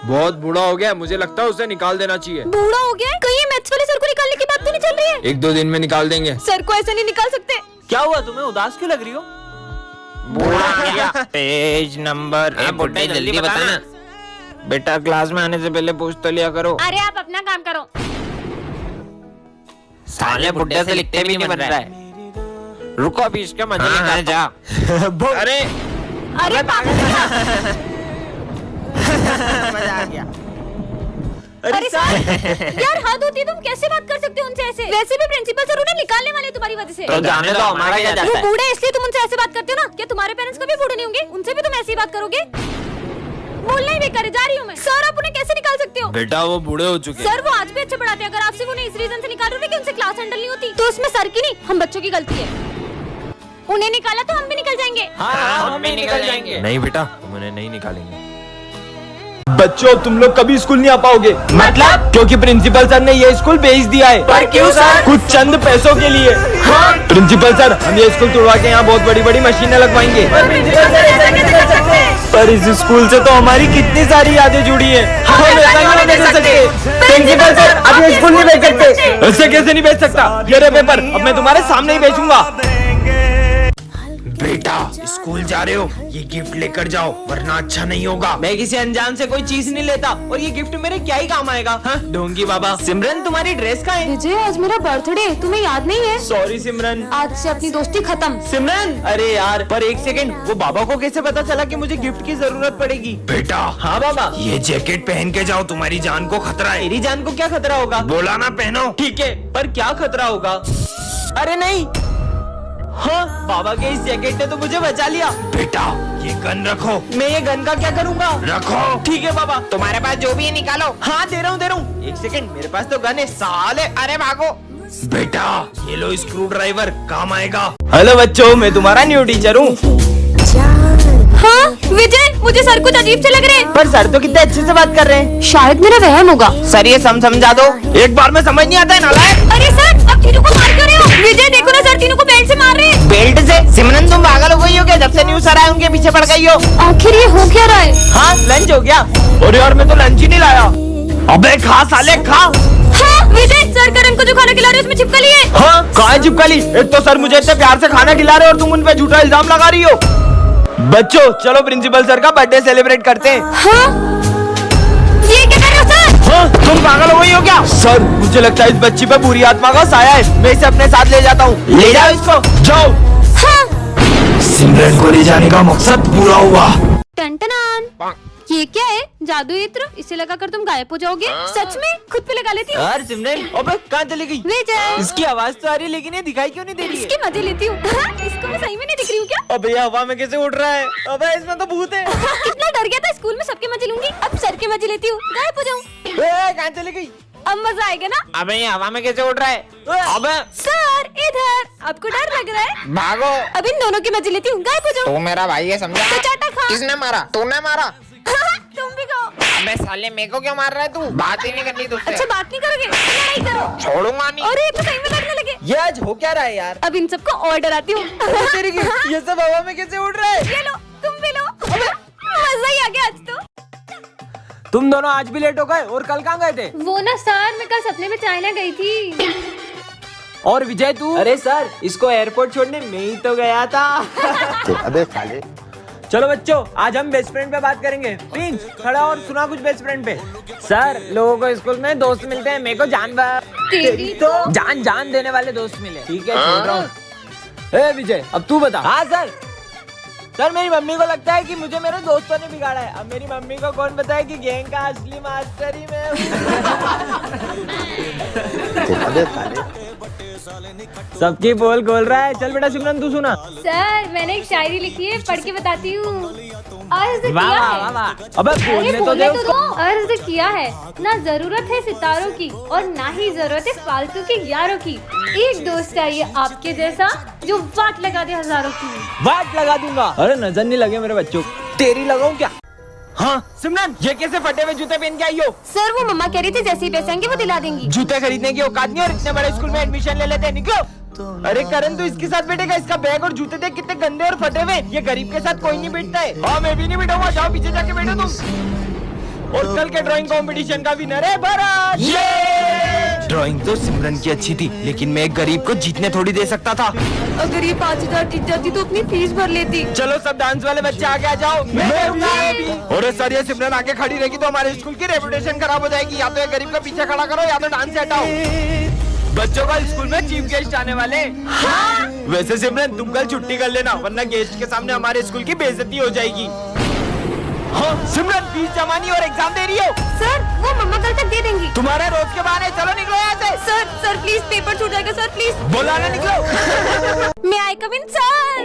बहुत बूढ़ा हो गया, मुझे लगता है उसे निकाल देना चाहिए। बूढ़ा हो गया? कहीं मैथ्स वाले सर को निकालने की बात तो नहीं चल रही है? 1-2 दिन में निकाल देंगे। सर को ऐसे नहीं निकाल सकते। क्या हुआ, तुम्हें उदास क्यों लग रही हो? पेज नंबर जल्दी बताना। बेटा क्लास में आने से पहले पूछ तो लिया करो। अरे आप अपना काम करो। साले बुड्ढे से लिखते भी नहीं बन रहा है। रुको अभी इसका मजा लेकर जा। अरे अरे पागल मजा आ गया। अरे सर यार हद होती है, तुम कैसे बात कर सकते हो उनसे ऐसे? वैसे भी प्रिंसिपल सर उन्हें निकालने वाले तुम्हारी वजह से। तो जाने दो, हमारा क्या जाता वो है। बूढ़े इसलिए तुम उनसे ऐसे बात करते हो ना? क्या तुम्हारे पेरेंट्स कभी बूढ़े नहीं होंगे? उनसे भी तुम ऐसी बात करोगे? बोलना ही बेकार है, जा रही हूँ मैं। सर आप उन्हें कैसे निकाल सकते हो? बेटा वो बूढ़े हो चुके हैं। सर वो आज भी अच्छे पढ़ाते हैं। अगर आप सिर्फ उन्हें इस रीजन से निकाल रहे हो कि उनसे क्लास हैंडल नहीं होती, तो उसमें सर की नहीं हम बच्चों की गलती है। उन्हें निकाला तो हम भी निकल जाएंगे। हाँ, हम भी निकल जाएंगे। नहीं बेटा, हम उन्हें नहीं निकालेंगे। बच्चों तुम लोग कभी स्कूल नहीं आ पाओगे। मतलब? क्योंकि प्रिंसिपल सर ने ये स्कूल बेच दिया है। पर क्यों सर? कुछ चंद पैसों के लिए। हाँ? प्रिंसिपल सर हम ये स्कूल तोड़वा के यहाँ बहुत बड़ी बड़ी मशीनें लगवाएंगे। पर इस स्कूल से तो हमारी कितनी सारी यादें जुड़ी हैं। हम ऐसा नहीं होने दे सकते। प्रिंसिपल सर अब ये स्कूल नहीं बेच सकते। ऐसे कैसे नहीं बेच सकता? ये रहे पेपर, अब मैं तुम्हारे सामने ही बेचूंगा। बेटा स्कूल जा रहे हो, ये गिफ्ट लेकर जाओ वरना अच्छा नहीं होगा। मैं किसी अनजान से कोई चीज नहीं लेता, और ये गिफ्ट मेरे क्या ही काम आएगा? हाँ? ढोंगी बाबा। सिमरन तुम्हारी ड्रेस कहाँ है? विजय आज मेरा बर्थडे, तुम्हें याद नहीं है? सॉरी सिमरन। आज से अपनी दोस्ती खत्म। सिमरन अरे यार, पर एक सेकंड, वो बाबा को कैसे पता चला कि मुझे गिफ्ट की जरूरत पड़ेगी? बेटा हाँ बाबा। ये जैकेट पहन के जाओ, तुम्हारी जान को खतरा है। मेरी जान को क्या खतरा होगा? बोला ना पहनो। ठीक है, पर क्या खतरा होगा? अरे नहीं। हाँ, बाबा के इस जैकेट ने तो मुझे बचा लिया। बेटा ये गन रखो। मैं ये गन का क्या करूँगा? रखो। ठीक है बाबा। तुम्हारे पास जो भी है निकालो। हाँ दे रहा हूँ। एक सेकंड, मेरे पास तो गन है साले। अरे भागो। बेटा ये लो स्क्रू ड्राइवर, काम आएगा। हेलो बच्चों, मैं तुम्हारा न्यू टीचर हूँ। हाँ विजय, मुझे सर कुछ अजीब से लग रहे हैं। पर सर तो कितने अच्छे से बात कर रहे हैं। शायद मेरा वहम होगा। सर ये समझा दो। एक बार में समझ नहीं आता है नालायक। अरे सर अब तीनों को मार क्यों रहे हो? विजय देखो ना, सर तीनों को बेल्ट से मार रहे हैं। बेल्ट से? सिमरन तुम पागल हो गई हो क्या? जब से न्यू सर आए उनके पीछे पड़ गई हो। आखिर ये हो क्या रहा है? हाँ लंच हो गया। और यार मैं तो लंच ही नहीं लाया। अबे खा साले खा। हाँ विजय, सर करण को जो खाना खिला रहे हो उसमें छिपकली है। हाँ कहाँ है छिपकली? एक तो सर मुझे इतने प्यार से खाना खिला रहे हो और तुम उन पे झूठा इल्जाम लगा रही हो। बच्चों चलो प्रिंसिपल सर का बर्थडे सेलिब्रेट करते हैं। हाँ? ये क्या कर रहे हो सर? हाँ तुम पागल हो गई हो क्या? सर मुझे लगता है इस बच्ची पे बुरी आत्मा का साया है, मैं इसे अपने साथ ले जाता हूँ। ले जाओ इसको, जाओ। हाँ। सिमरन को ले जाने का मकसद पूरा हुआ। टन ये क्या है? जादू यंत्र? इसे लगाकर तुम गायब हो जाओगे? सच में? खुद पे लगा लेती हूँ। यार सिमरन, अबे कहाँ चली गई? विजय इसकी आवाज तो आ रही है लेकिन ये दिखाई क्यों नहीं दे रही है? इसके मजे लेती हूँ। इसको मैं सही में नहीं दिख रही हूँ क्या? अबे ये हवा में कैसे उड़ रहा है? अबे इसमें तो भूत है। कितना डर गया था, स्कूल में सबके मजे लूंगी, अब सर के मजे लेती हूँ, गायब हो जाऊँ। कहाँ चली गई? अब मजा आएगा ना? अबे ये हवा में कैसे उड़ रहा है? अबे सर इधर, आपको डर लग रहा है? भागो। अब इन दोनों के मजे लेती हूँ, गायब हो जाऊँ। तू मेरा भाई है समझा? तो चाटा खा। किसने मारा? तूने मारा? तुम भी खाओ। अबे साले मेरे को क्यों मार रहा है तू? बात ही नहीं करनी तुझसे। अच्छा बात नहीं करोगे? लड़ाई करो। छोड़ूंगा नहीं। और ये तो सही में लड़ने लगे। ये आज हो क्या रहा है यार? अब इन सबको और डराती हूँ। तेरी की, ये सब हवा में कैसे उड़ रहा है? ये लो, तुम भी लो। मजा ही आ गया आज तो। तुम दोनों आज भी लेट हो गए, और कल कहाँ गए थे? वो ना सर, मैं कल सपने में चाइना गई थी। और विजय तू? अरे सर, इसको एयरपोर्ट छोड़ने में ही तो गया था। अबे साले। चलो बच्चों, आज हम बेस्ट फ्रेंड पे बात करेंगे। प्रिंस खड़ा और सुना कुछ बेस्ट फ्रेंड पे। सर लोगों को स्कूल में दोस्त मिलते हैं, मेरे को तेरी तो जान देने वाले दोस्त मिले। ठीक है छोड़ रहा हूँ। ए विजय अब तू बता। हाँ सर। सर मेरी मम्मी को लगता है कि मुझे मेरे दोस्तों ने बिगाड़ा है। अब मेरी मम्मी को कौन बताए कि गैंग का असली मास्टर ही मैं हूँ। सबकी बोल खोल रहा है। चल बेटा सिमरन तू सुना। सर मैंने एक शायरी लिखी है, पढ़ के बताती हूँ। अर्ज वाह किया वाह है। वाह। अबे अरे बोलने तो बोलने दे तो उसको। दो। अर्ज किया है, ना जरूरत है सितारों की और ना ही जरूरत है फालतू के यारों की। एक दोस्त चाहिए आपके जैसा जो वाट लगा दे हजारों की। वाट लगा दूंगा। अरे नजर नहीं लगे मेरे बच्चों। तेरी लगाऊं क्या? हाँ सिमरन, ये कैसे फटे हुए जूते पहन के आई हो? सर वो मम्मा कह रही थी जैसे ही पैसे आएंगे वो दिला देंगी। जूते खरीदने की औकात नहीं और इतने बड़े स्कूल में एडमिशन ले लेते हैं। निकलो। अरे करण तू इसके साथ बैठेगा? इसका बैग और जूते देख कितने गंदे और फटे हुए। ये गरीब के साथ कोई नहीं बैठता है। हाँ मैं भी नहीं बैठाऊंगा। जाओ पीछे जाके बैठो तुम। और कल के ड्राइंग कंपटीशन का विनर है भरत। ड्राइंग तो सिमरन की अच्छी थी, लेकिन मैं एक गरीब को जीतने थोड़ी दे सकता था। अगर ये 5,000 जीत जाती तो अपनी फीस भर लेती। चलो सब डांस वाले बच्चे आगे आ जाओ। और सर ये सिमरन आगे खड़ी रहेगी तो हमारे स्कूल की रेपुटेशन खराब हो जाएगी। या तो ये गरीब का पीछे खड़ा करो या तो डांस से हटाओ। बच्चों का स्कूल में चीफ गेस्ट आने वाले। हाँ? वैसे सिमरन तुम कल छुट्टी कर लेना, वरना गेस्ट के सामने हमारे स्कूल की बेइज्जती हो जाएगी। हाँ सिमरन फीस जमा नहीं और एग्जाम दे रही हो। सर वो मम्मा कल तक दे देंगी। तुम्हारे रोज के बहाने, चलो निकलो यहाँ से। सर प्लीज पेपर छूट जाएगा सर प्लीज। बोला ना निकलो। मैं आई कम इन सर।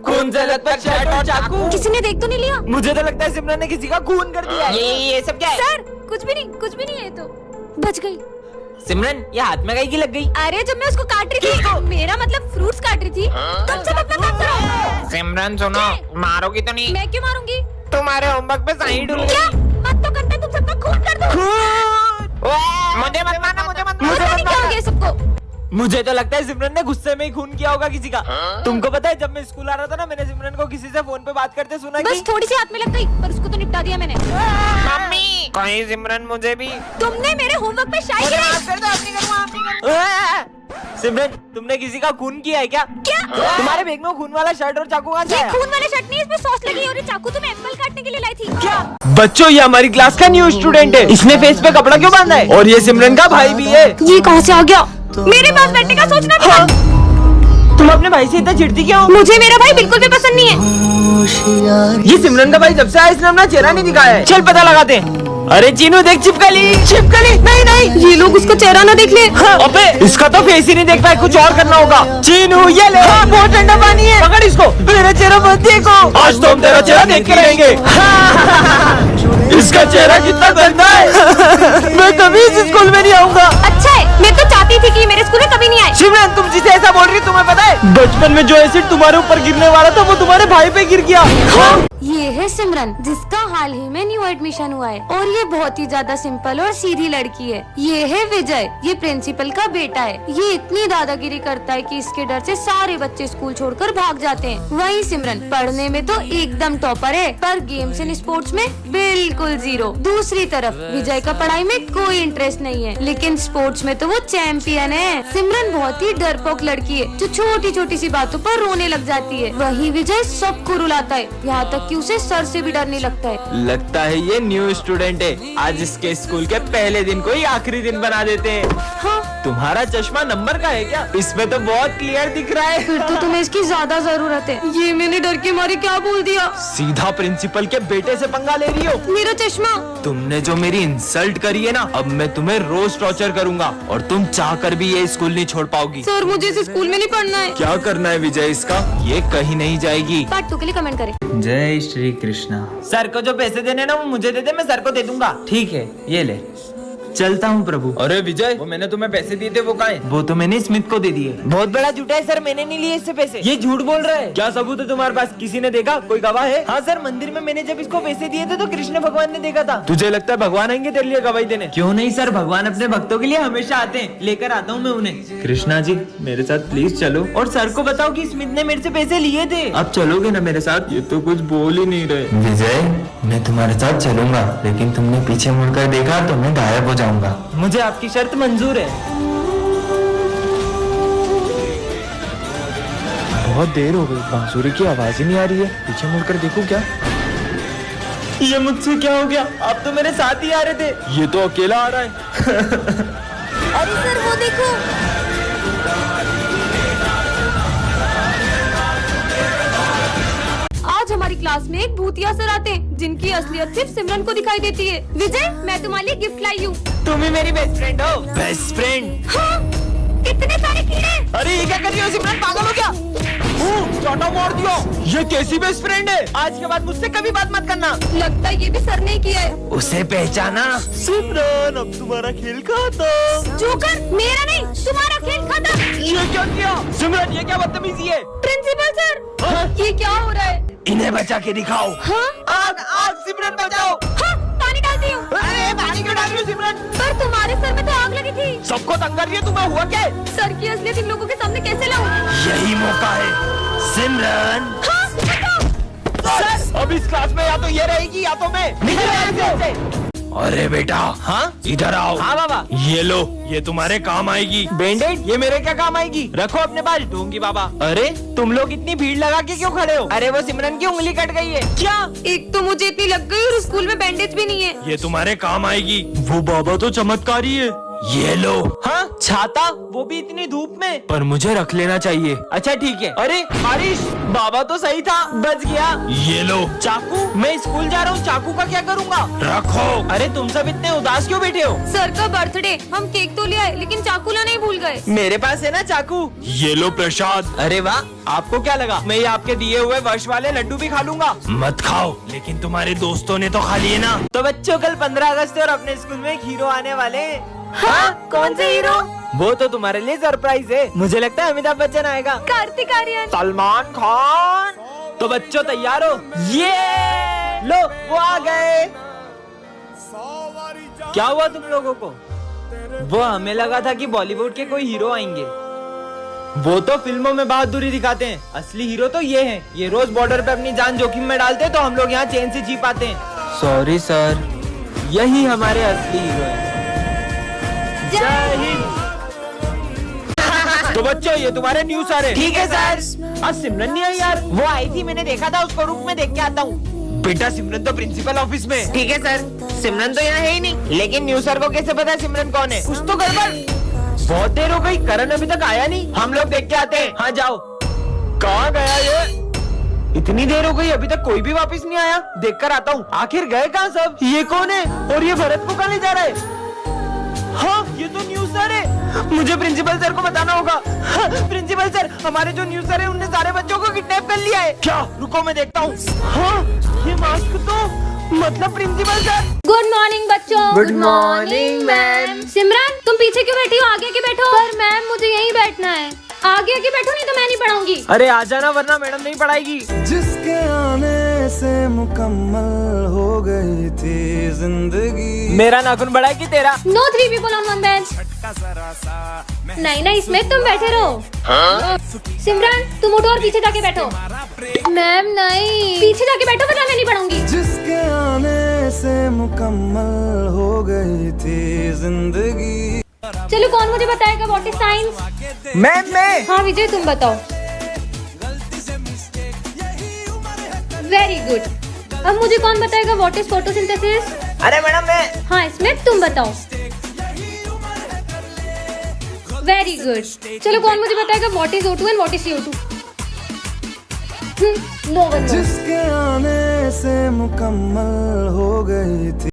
खून से लथपथ शर्ट और चाकू। किसी ने देख तो नहीं लिया? मुझे तो लगता है सिमरन ने किसी का खून कर दिया। ये सब क्या है? सर कुछ भी नहीं है तो बच गई। सिमरन ये हाथ में कहीं की लग गई? अरे जब मैं उसको काट रही थी, मेरा मतलब फ्रूट्स काट रही थी, तुम सब अपना काम करो। सिमरन सुनो, मारोगी तो नहीं? मैं क्यों मारूंगी? तुम्हारे होमवर्क पे साइन डुल क्या मत तो करता, तुम सबका खून कर दो। मुझे मत मारना, मुझे मत पता नहीं क्या हो गया सबको। मुझे तो लगता है सिमरन ने गुस्से में ही खून किया होगा किसी का। तुमको पता है जब मैं स्कूल आ रहा था ना, मैंने सिमरन को किसी से फोन पे बात करते सुना। बस थोड़ी सी हाथ में लग गई, पर उसको तो निपटा दिया मैंने। मम्मी कहीं सिमरन मुझे भी। तुमने मेरे होमवर्क पे शायरी सिमरन तुमने किसी का खून किया है क्या? तुम्हारे बैग में खून वाला शर्ट और चाकू कहाँ से ये आया? खून वाले शर्ट नहीं, इसमें सॉस लगी और ये चाकू तो मैं एप्पल काटने के लिए लाई थी। क्या बच्चों, ये हमारी क्लास का न्यू स्टूडेंट है। इसने फेस पे कपड़ा क्यों बांधा है? और ये सिमरन का भाई भी है। ये कहाँ से आ गया? मेरे पास बैठने का सोचना था। तुम अपने भाई से इतना चिढ़ती क्यों? मुझे मेरा भाई बिल्कुल भी पसंद नहीं है। ये सिमरन का भाई जब से आया इसने अपना चेहरा नहीं दिखाया है। चल पता लगाते हैं। अरे चीनू देख चिपकली। नहीं ये लोग उसका चेहरा ना देख ले। अबे इसका तो फेस ही नहीं देख पाए, कुछ और करना होगा। चीनू ये ले, बहुत ठंडा पानी है, पकड़ इसको। मेरा चेहरा मत देखो, आज तो हम तेरा चेहरा देख के रहेंगे। इसका चेहरा कितना गंदा है। मैं कभी इस स्कूल में नहीं आऊंगा। अच्छा है, मैं तो चाहती थी कि मेरे स्कूल में कभी नहीं आए। सिमरन तुम जिसे ऐसा बोल रही तुम्हें पता है बचपन में जो एसिड तुम्हारे ऊपर गिरने वाला था वो तुम्हारे भाई पे गिर गया। ये है सिमरन, जिसका हाल ही में न्यू एडमिशन हुआ है और ये बहुत ही ज्यादा सिंपल और सीधी लड़की है। ये है विजय, ये प्रिंसिपल का बेटा है। ये इतनी दादागिरी करता है कि इसके डर से सारे बच्चे स्कूल छोड़कर भाग जाते हैं। वहीं सिमरन पढ़ने में तो एकदम टॉपर है, पर गेम्स एंड स्पोर्ट्स में बिल्कुल जीरो। दूसरी तरफ विजय का पढ़ाई में कोई इंटरेस्ट नहीं है, लेकिन स्पोर्ट्स में तो वो चैंपियन है। सिमरन बहुत ही डरपोक लड़की है जो छोटी छोटी सी बातों पर रोने लग जाती है। वहीं विजय सबको रुलाता है, यहाँ तक कि उसे सर से भी डर नहीं लगता है। लगता है ये न्यू स्टूडेंट है। आज इसके स्कूल के पहले दिन को ही आखिरी दिन बना देते हैं। हाँ तुम्हारा चश्मा नंबर का है क्या? इसमें तो बहुत क्लियर दिख रहा है। फिर तो तुम्हें इसकी ज्यादा जरूरत है। ये मैंने डर के मारे क्या बोल दिया? सीधा प्रिंसिपल के बेटे से पंगा ले रही हो। मेरा चश्मा। तुमने जो मेरी इंसल्ट करी है ना, अब मैं तुम्हें रोज टॉर्चर करूंगा और तुम चाहकर भी ये स्कूल नहीं छोड़ पाओगी। सर मुझे इस स्कूल में नहीं पढ़ना है। क्या करना है विजय इसका? ये कहीं नहीं जाएगी। पार्ट 2 के लिए कमेंट करें। जय श्री कृष्णा। सर को जो पैसे देने ना वो मुझे दे दे, मैं सर को दे दूंगा। ठीक है ये ले, चलता हूँ प्रभु। अरे विजय वो मैंने तुम्हें पैसे दिए थे वो कहाँ है? वो तो मैंने स्मिथ को दे दिए। बहुत बड़ा झूठा है सर, मैंने नहीं लिए इससे पैसे। ये झूठ बोल रहा है। क्या सबूत है तुम्हारे पास? किसी ने देखा? कोई गवाह है? हाँ सर, मंदिर में मैंने जब इसको पैसे दिए थे तो कृष्ण भगवान ने देखा था। तुझे लगता है भगवान आएंगे तेरे लिए गवाही देने? क्यों नहीं सर, भगवान अपने भक्तों के लिए हमेशा आते हैं, लेकर आता हूँ मैं उन्हें। कृष्णा जी मेरे साथ प्लीज चलो और सर को बताओ कि स्मिथ ने मेरे से पैसे लिए थे। अब चलोगे ना मेरे साथ? ये तो कुछ बोल ही नहीं रहे। विजय मैं तुम्हारे साथ चलूंगा, लेकिन तुमने पीछे मुड़कर देखा तो मैं गायब हो जाऊंगा। मुझे आपकी शर्त मंजूर है। बहुत देर हो गई, बांसुरी की आवाज ही नहीं आ रही है। पीछे मुड़कर देखूं क्या? ये मुझसे क्या हो गया? आप तो मेरे साथ ही आ रहे थे। ये तो अकेला आ रहा है। अरे सर वो देखो। आज हमारी क्लास में एक भूतिया सर आते हैं, जिनकी असलियत सिर्फ सिमरन को दिखाई देती है। विजय मैं तुम्हारे लिए गिफ्ट लाई हूँ। तुम ही मेरी बेस्ट फ्रेंड हो। Best friend? हाँ, इतने सारे कीड़े। अरे ये क्या कर रही हो सिमरन, पागल हो क्या? छोटा मार दियो। ये कैसी बेस्ट फ्रेंड है? आज के बाद मुझसे कभी बात मत करना। लगता है ये भी सर ने किया है। उसे पहचाना? सिमरन अब तुम्हारा खेल खत्म। जोकर मेरा नहीं, तुम्हारा खेल खत्म। ये क्या किया सिमरन? ये क्या बदतमीजी है? प्रिंसिपल सर ये क्या हो रहा है? इन्हें बचा के दिखाओ। हाँ? आग आग सिमरन बचाओ। हाँ, पानी डालती हूँ। अरे पानी क्यों डाल रही हो सिमरन? पर तुम्हारे सर में तो आग लगी थी। सबको तंग कर रही है, तुम्हें हुआ क्या? सर की असलियत इन लोगों के सामने कैसे लाऊं? यही मौका है सिमरन। हाँ, बस अब इस क्लास में या तो ये रहेगी या तो मैं। अरे बेटा, हाँ इधर आओ। हाँ बाबा। ये लो, ये तुम्हारे काम आएगी। बैंडेड? ये मेरे क्या काम आएगी? रखो अपने पास, दूंगी बाबा। अरे तुम लोग इतनी भीड़ लगा के क्यों खड़े हो? अरे वो सिमरन की उंगली कट गई है। क्या? एक तो मुझे इतनी लग गई और स्कूल में बैंडेज भी नहीं है। ये तुम्हारे काम आएगी। वो बाबा तो चमत्कारी है। ये लो। हाँ, छाता, वो भी इतनी धूप में? पर मुझे रख लेना चाहिए। अच्छा ठीक है। अरे आरिश, बाबा तो सही था, बच गया। ये लो। चाकू? मैं स्कूल जा रहा हूँ, चाकू का क्या करूँगा? रखो। अरे तुम सब इतने उदास क्यों बैठे हो? सर का बर्थडे, हम केक तो ले आए लेकिन चाकू लाना ही भूल गए। मेरे पास है ना चाकू। ये लो प्रसाद। अरे वाह, आपको क्या लगा मैं ये आपके दिए हुए वर्ष वाले लड्डू भी खा लूंगा? मत खाओ, लेकिन तुम्हारे दोस्तों ने तो खा लिए ना। तो बच्चों, कल 15 अगस्त है और अपने स्कूल में एक हीरो आने वाले हैं। हाँ, कौन से हीरो? वो तो तुम्हारे लिए सरप्राइज है। मुझे लगता है अमिताभ बच्चन आएगा। कार्तिक आर्यन। सलमान खान। तो बच्चों तैयार हो? ये लो, वो आ गए। क्या हुआ तुम लोगों को? वो हमें लगा था कि बॉलीवुड के कोई हीरो आएंगे। वो तो फिल्मों में बहादुरी दिखाते हैं, असली हीरो तो ये हैं। ये रोज बॉर्डर पे अपनी जान जोखिम में डालते हैं, तो हम लोग यहाँ चैन से जी पाते हैं। सॉरी सर, यही हमारे असली हीरो हैं। जय हिंद। तो बच्चों, ये तुम्हारे न्यूज आ रहे। ठीक है सर। आज सिमरन नहीं आई यार। वो आई थी, मैंने देखा था उसको। रुक, मैं देख के आता हूँ। बेटा, सिमरन तो प्रिंसिपल ऑफिस में। ठीक है सर, सिमरन तो यहाँ है ही नहीं। लेकिन न्यूज सर को कैसे पता सिमरन कौन है? कुछ तो गड़बड़। बहुत देर हो गई, करण अभी तक आया नहीं। हम लोग देख के आते हैं। हाँ जाओ। कहाँ गया ये? इतनी देर हो गई, अभी तक कोई भी वापस नहीं आया। देख कर आता हूँ, आखिर गए कहाँ सब? ये कौन है और ये भरत को कहाँ ले जा रहा है? हाँ, ये तो न्यूज सर है। मुझे प्रिंसिपल सर को बताना होगा। हाँ, प्रिंसिपल सर, हमारे जो न्यूज सर है उनने सारे बच्चों को किडनैप कर लिया है। क्या? रुको, मैं देखता हूँ। हाँ, ये मास्क तो मतलब प्रिंसिपल सर। गुड मॉर्निंग बच्चों। Good morning ma'am. सिमरन, तुम पीछे क्यों बैठी हो? आगे आके बैठो। पर मैम, मुझे यहीं बैठना है। आगे आके बैठो, नहीं तो मैं नहीं पढ़ाऊंगी। अरे आ जाना, वरना मैडम नहीं पढ़ाएगी। जिसके आने से मुकम्मल हो गई थी जिंदगी। मेरा नाखून बड़ा है कि तेरा? No 3 people on one bench। नहीं नहीं, इसमें तुम बैठे रहो। सिमरन, तुम उठो और पीछे जाके बैठो। मैम नहीं, पीछे जाके बैठो, वरना मैं नहीं पढ़ाऊंगी। जिसके आने से मुकम्मल हो गई थी जिंदगी। चलो, कौन मुझे बताएगा व्हाट इज साइंस? मैं हाँ विजय, तुम बताओ। Very good. अब मुझे कौन बताएगा व्हाट इज फोटोसिंथेसिस? अरे मैडम मैं। हाँ, इसमें तुम बताओ। Very good. चलो, कौन मुझे बताएगा what is O2 and what is CO2? No one. जिसके आने से मुकम्मल हो गई थी